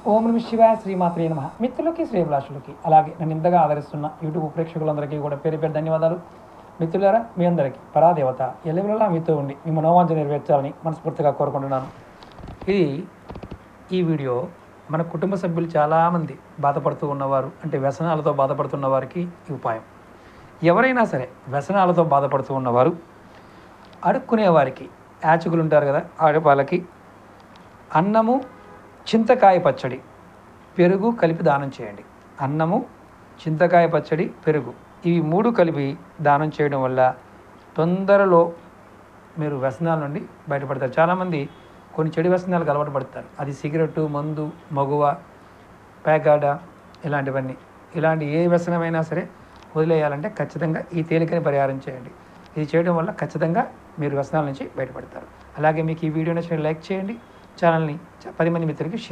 ఓం నమ శివాయ శ్రీమాత్రే నమః. మిత్రులకి శ్రేభిలాషులకి అలాగే నన్ను ఇంతగా ఆదరిస్తున్న యూట్యూబ్ ప్రేక్షకులందరికీ కూడా పేరు పేరు ధన్యవాదాలు. మిత్రులారా, మీ అందరికీ పరాదేవత ఎల్లవేళలా మీతో ఉండి మీ మనోవాంఛ నెరవేర్చాలని మనస్ఫూర్తిగా కోరుకుంటున్నాను. ఈ వీడియో మన కుటుంబ సభ్యులు చాలామంది బాధపడుతూ ఉన్నవారు, అంటే వ్యసనాలతో బాధపడుతున్న వారికి ఈ ఉపాయం. ఎవరైనా సరే వ్యసనాలతో బాధపడుతూ ఉన్నవారు, అడుక్కునే వారికి, యాచకులు ఉంటారు కదా, వాళ్ళకి అన్నము, చింతకాయ పచ్చడి, పెరుగు కలిపి దానం చేయండి. అన్నము, చింతకాయ పచ్చడి, పెరుగు, ఇవి 3 కలిపి దానం చేయడం వల్ల తొందరలో మీరు వ్యసనాల నుండి బయటపడతారు. చాలామంది కొన్ని చెడు వ్యసనాలకు అలవాటు పడతారు. అది సిగరెట్టు, మందు, మగువ, పేకాడ, ఇలాంటివన్నీ. ఇలాంటి ఏ వ్యసనమైనా సరే వదిలేయాలంటే ఖచ్చితంగా ఈ తేలికని పరిహారం చేయండి. ఇది చేయడం వల్ల ఖచ్చితంగా మీరు వ్యసనాల నుంచి బయటపడతారు. అలాగే మీకు ఈ వీడియో నచ్చిన లైక్ చేయండి, ఛానల్ని 10 మంది మిత్రులకి షేర్